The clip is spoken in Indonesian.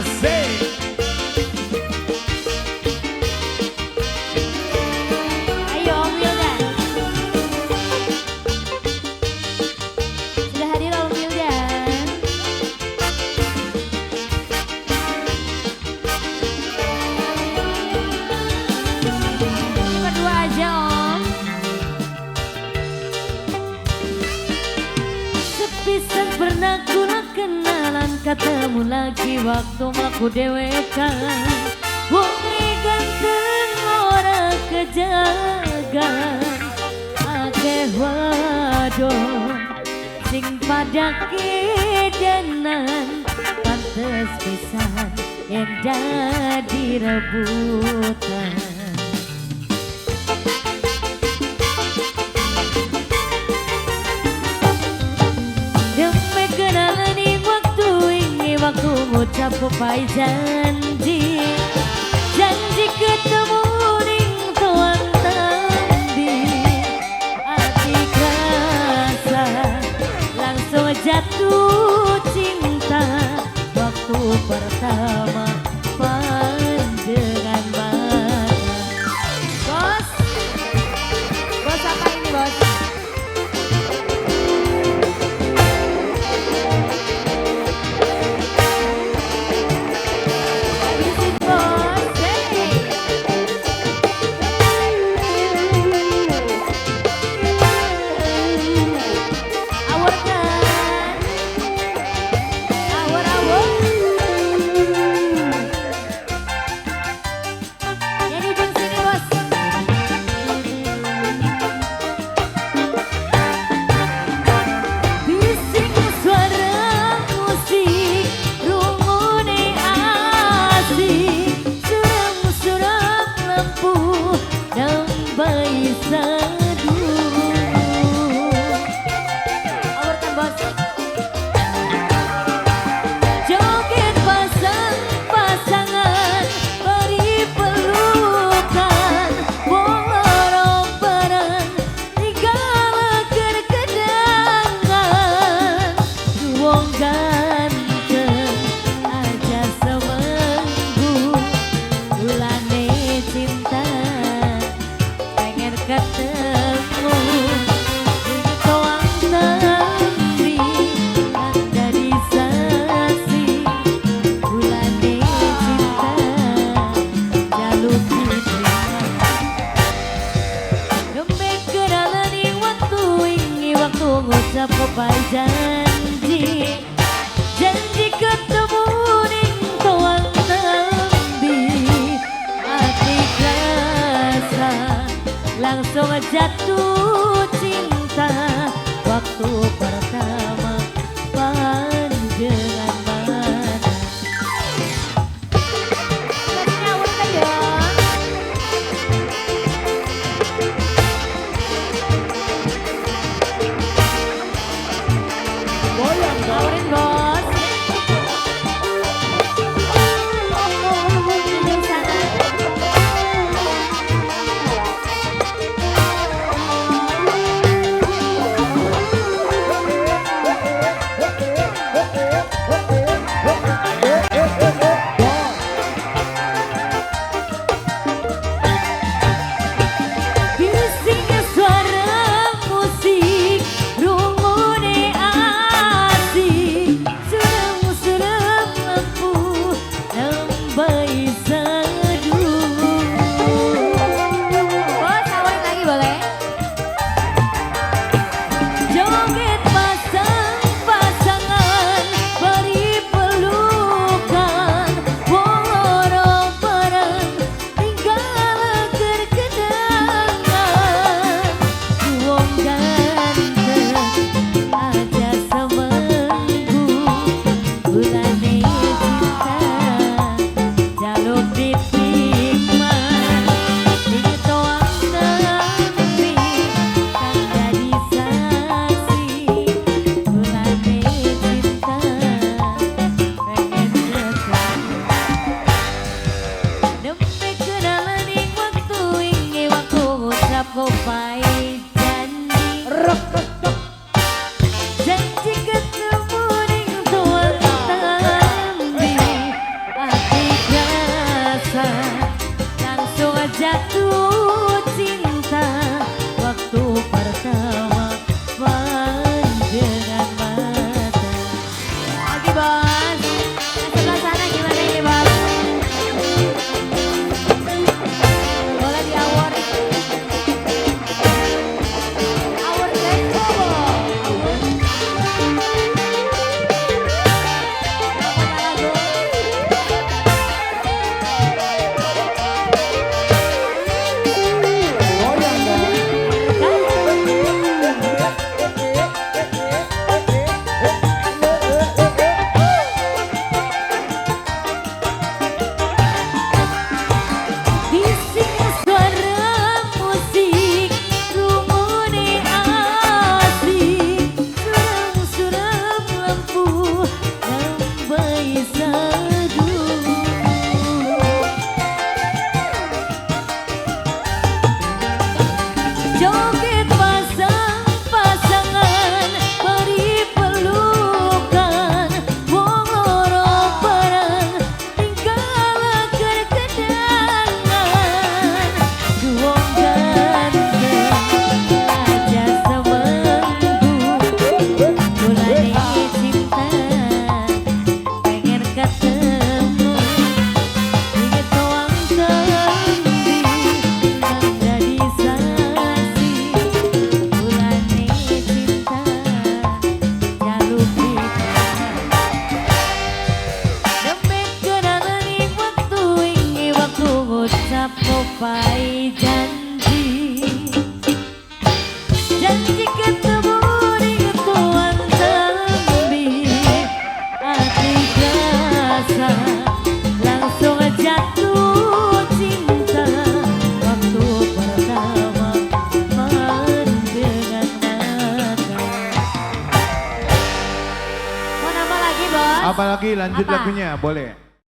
Asik. Ayo Om Wildan. Sudah hadir Om Wildan. Ini berdua aja Om. Sepisan pernah kurang kenalan, ketemu lagi waktu aku dewekan. Wongi ganteng ora kejagan, akeh wadon sing pada kedenan, pantes pisan yen dadi rebutan. Demi kenalan ing waktu ini, waktu ngucap pai janji, janji ketemu ning tuan tandi. Hati kerasa langsung jatuh cinta, waktu pertama pandangan mata. Bos, bos apa ini bos? Habisin bos, hey. Awur kan, awur awur. Yang di ujung sini bos. Bising suara musik, rungune asik, suram-suram lampu nambai seduh. Awurkan bos. Joget pasang-pasangan, beri pelukan, bolong bareng, tinggal kedangan. Wong ganteng aja semenggu, bulane cinta pengen ketemu. Ning toang nembi ada di sasi, bulane cinta jaluk diterima. Nembe kenalan ing waktu ini, waktu ngucap pai janji, janji ketemu ning tuang nembi. Hati kerasa langsung jatuh cinta, waktu pertama pandangan mata. Lagunya awurkan ya. Goyang dong. Awurin bos. Ujung sana. Bising suara musik, rungune asik, suram-suram lampu nambai seduh. Bos, awalin lagi boleh? Joget pasang-pasangan, beri pelukan, bolong bareng, tinggal kedangan. Wong ganteng aja semenggu, bulane cinta jaluk diterima. Ning toang nembi kang dadi saksi, bulane cinta pengen ketemu. Nembe kenalan ing waktu ini, waktu ngucap pai janji, janji ketemu ning tuang tandi. rasa langsung jatuh cinta waktu pertama pandangan mata. Mau nambah lagi bos? Apalagi lanjut Apa? lagunya boleh.